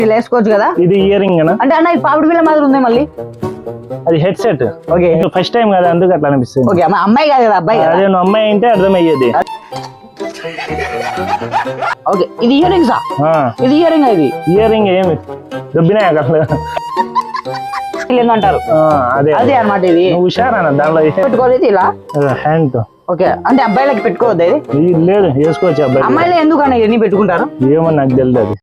ఇలా వేసుకోవచ్చు కదా. ఇది ఇయర్ రింగ్ అంటే అన్న ఇది పాపిడి బిళ్ళ మాదిరి ఉంది మళ్ళీ. అది head set. Okay first time కదా అందుకు అట్లా అనిపిస్తుంది. ఓకే అమ్మాయి కాదు కదా అబ్బాయి కదా. అదే నువ్వు అమ్మాయి అంటే అర్థమయ్యేది. ఓకే ఇది ఇయర్ రింగ్సా? ఇది ఇయర్ రింగ్. ఇది ఇయర్ రింగ్ ఏమి దొబ్బినాయి అక్కడ ఏంటంటారు. అదే అదే అనమాట. ఇది హుషారా దాంట్లో పెట్టుకోలేదు ఇలా హ్యాండ్ తో. ఓకే అంటే అబ్బాయిలకి పెట్టుకోవద్దు ఇది. లేదు వేసుకోవచ్చు అబ్బాయి. అమ్మాయిలు ఎందుకు అన్న ఇవన్నీ పెట్టుకుంటారు ఏమో నాకు తెలియదు అది.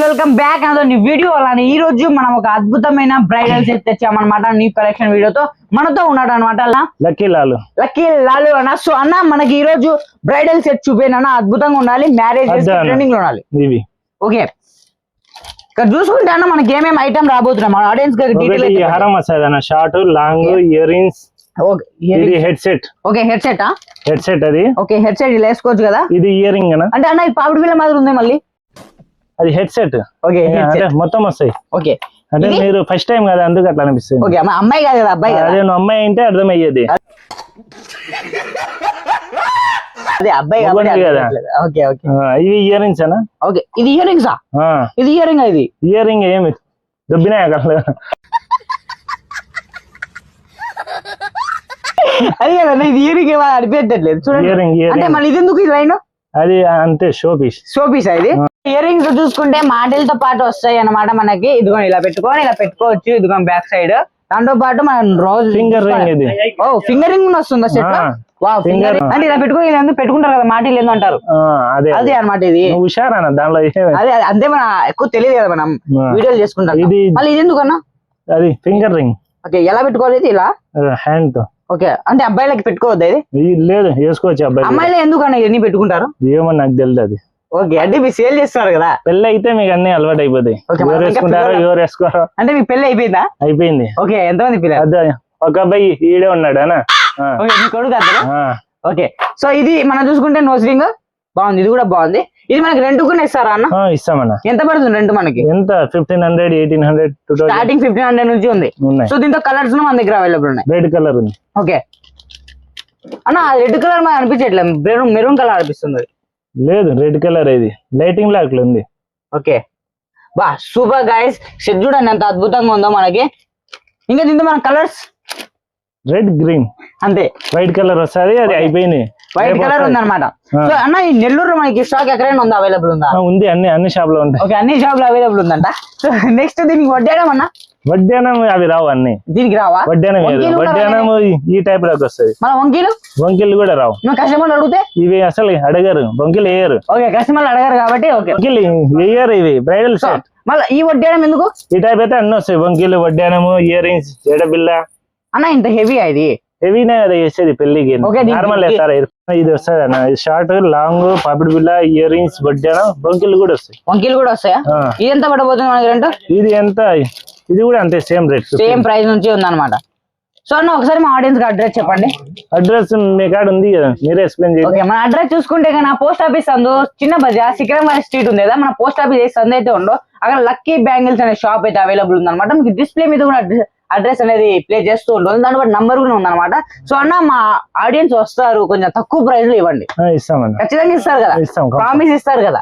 వెల్కమ్ బ్యాక్ అనే వీడియో. అలానే ఈ రోజు మనం ఒక అద్భుతమైన బ్రైడల్ సెట్ తెచ్చామన్నమాట. న్యూ కలెక్షన్ వీడియోతో మనతో ఉన్నాడు అనమాట లక్కీ లాలు అన్న. సో అన్న మనకి ఈ రోజు బ్రైడల్ సెట్ చూపేనా అద్భుతంగా ఉండాలి, మ్యారేజ్ ట్రెండింగ్ లో ఉండాలి. ఓకే ఇక్కడ చూసుకుంటే అన్న మనకి ఏమేమి ఐటమ్ రాబోతున్నాయి మన ఆడియన్స్ హారం వస్తుంది అన్న. Short long earrings. ఇది headset. Okay headset. Headset అది. ఓకే హెడ్ సెట్ ఇలా వేసుకోవచ్చు కదా. ఇది ఇయర్ రింగ్ అన్న. అంటే అన్న ఇది పాపిడి బిళ్ళ మాదిరి ఉంది మళ్ళీ. అది హెడ్ సెట్. ఓకే మొత్తం వస్తాయి. ఓకే అంటే మీరు ఫస్ట్ టైం కదా అందుకు అట్లా అనిపిస్తుంది. ఓకే అమ్మాయి కాదు కదా అబ్బాయి. అదే నువ్వు అమ్మాయి అంటే అర్థమయ్యేది. అదే అబ్బాయి కదా. ఓకే ఓకే ఇవి ఇయర్ రింగ్స్ అన్న. ఓకే ఇది ఇయర్ రింగ్సా? ఇది ఇయర్ రింగ్. ఇది ఇయర్ రింగ్ ఏమి దొబ్బినాయి అక్కడ అదే కదన్నా ఇది ఇయర్ రింగ్ అనిపించట్లేదు చూడండి. అంటే మళ్ళీ ఇది ఎందుకు ఇది లైన్? అది అంతే షో పీస్. షో పీస్ ఇది. ఇయర్ రింగ్స్ చూసుకుంటే మాటలతో పాటు వస్తాయి అన్నమాట మనకి. ఇదిగోని ఇలా పెట్టుకోవచ్చు. ఇదిగోని బ్యాక్ సైడ్ దాంతో పాటు మనం రోజు ఫింగర్ రింగ్. ఇది ఫింగర్ రింగ్ వస్తుందా సెట్? ఫింగర్ అంటే ఇలా పెట్టుకుంటారు కదా మాటలు ఏందో అంటారు. అదే అనమాట. ఇది హుషారా దాంట్లో. అదే అంతే మన ఎక్కువ తెలియదు కదా మనం వీడియోలు చేసుకుంటాం. మళ్ళీ ఇది ఎందుకన్నా? అది ఫింగర్ రింగ్. ఓకే ఎలా పెట్టుకోవాలి? ఇలా హ్యాండ్ తో. ఓకే అంటే అబ్బాయిలకి పెట్టుకోవద్దు ఇది. లేదు వేసుకోవచ్చు అబ్బాయి. అమ్మాయిలు ఎందుకు అన్న ఇవన్నీ పెట్టుకుంటారు? ఏమో నాకు తెలియదు అది. ఓకే అంటే మీరు సేల్ చేస్తున్నారు కదా. పెళ్లి అయితే మీకు అన్ని అలవాటు అయిపోతాయి. ఎవరు వేసుకుంటారో ఎవరు వేసుకోరు. అంటే మీ పెళ్లి అయిపోయిందా? అయిపోయింది. ఓకే ఎంతమంది పిల్లలు? అదే ఒక అబ్బాయి ఈడే ఉన్నాడు అన్న. ఓకే సో ఇది మనం చూసుకుంటే నోస్ రింగ్ బాగుంది. ఇది కూడా బాగుంది. ఇది మనకి రెంట్ కూడా ఇస్తారా అన్న? ఇస్తామన్నా. ఎంత పడుతుంది రెంట్ మనకి? ఎంత 1500 1800 స్టార్టింగ్ 1500 నుంచి ఉంది. సో దీంతో కలర్స్ మన దగ్గర అవైలబుల్ ఉన్నాయి. రెడ్ కలర్ ఉంది. ఓకే అన్న రెడ్ కలర్ మనకు అనిపించట్లేదు, మెరూన్ కలర్ అనిపిస్తుంది. లేదు రెడ్ కలర్. ఇది లైటింగ్ బ్లాక్ లో ఉంది. ఓకే బా సూపర్ గైస్. సెట్ చూడండి ఎంత అద్భుతంగా ఉందో మనకి. ఇంకా దీంతో మన కలర్స్ రెడ్ గ్రీన్ అంతే. వైట్ కలర్ వస్తుంది. అది అయిపోయింది. వైట్ కలర్ ఉంది అనమాట. సో అన్న ఈ నెల్లూరు మనకి స్టాక్ ఎక్కడైనా ఉందా? అవైలబుల్ ఉందా? ఉంది. అన్ని షాప్ లో ఉంటాయి. ఓకే అన్ని షాప్ లో అవైలబుల్ ఉందంట. సో నెక్స్ట్ దీనికి వడ్డానం అన్న? వడ్డానం అవి రావు. అన్ని దీనికి రావా? వడ్డానం ఈ టైప్ లోకి వస్తుంది. మన వంకీలు కూడా రావు. కస్టమర్లు అడిగితే ఇవి అసలు అడగరు. వంకీలు వేయరు. ఓకే కస్టమర్లు అడగరు కాబట్టి వంకీలు వేయరు. ఇవి బ్రైడల్ సెట్. మళ్ళీ ఈ వడ్డానం ఎందుకు? ఈ టైప్ అయితే అన్ని వస్తాయి. వంకీలు, వడ్డానము, ఇయర్ రింగ్స్, జడబిల్ల. అన్న ఇంత హెవీ ఇది? హెవీనే కదా వేసేది పెళ్లికి. నార్మల్ వేస్తారా? ఇది వస్తుంది అన్న. షార్ట్ లాంగ్ పాపిడి బిల్ల, ఇయర్ రింగ్స్, వడ్డానం, వంకీలు కూడా వస్తాయి. వంకీలు కూడా వస్తాయా? ఇది ఎంత పడబోతుంది మనకి రెంట్? ఇది ఎంత? ఇది కూడా అంతే సేమ్ రేట్. సేమ్ ప్రైస్ నుంచి ఉందన్నమాట. సో అన్న ఒకసారి మా ఆడియన్స్ కి అడ్రస్ చెప్పండి. అడ్రస్ మీ కాడ ఉంది కదా, మీరే ఎక్స్ప్లెయిన్ చేయండి. ఓకే మన అడ్రస్ చూసుకుంటే నా పోస్ట్ ఆఫీస్ అందు చిన్న బజార్ సికింద్రాబాద్ స్ట్రీట్ ఉంది కదా. మన పోస్ట్ ఆఫీస్ ఏ సందు అయితే ఉండో అక్కడ లక్కీ బ్యాంగిల్స్ అనే షాప్ అయితే అవైలబుల్ ఉందన్నమాట. మీకు డిస్ప్లే మీద కూడా అడ్రస్ అనేది ప్లే చేస్తూ ఉంటుంది. దాని బట్టి నంబర్ కూడా ఉందన్నమాట. సో అన్న మా ఆడియన్స్ వస్తారు, కొంచెం తక్కువ ప్రైస్ లో ఇవ్వండి. ఖచ్చితంగా ఇస్తారు కదా? ప్రామిస్ ఇస్తారు కదా?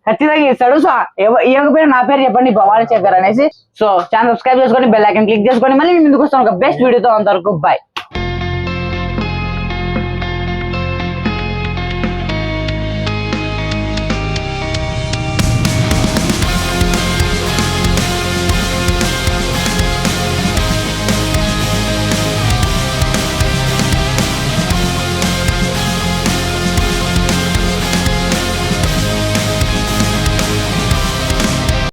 ఖచ్చితంగా ఇస్తాడు. సో ఇవ్వకపోయినా నా పేరు చెప్పండి, భవానీ శంకర్ అనేసి. సో ఛానల్ సబ్స్క్రైబ్ చేసుకొని బెల్ ఐకాన్ క్లిక్ చేసుకొని మళ్ళీ ముందుకు వస్తాను ఒక బెస్ట్ వీడియోతో. అంతవరకు బై.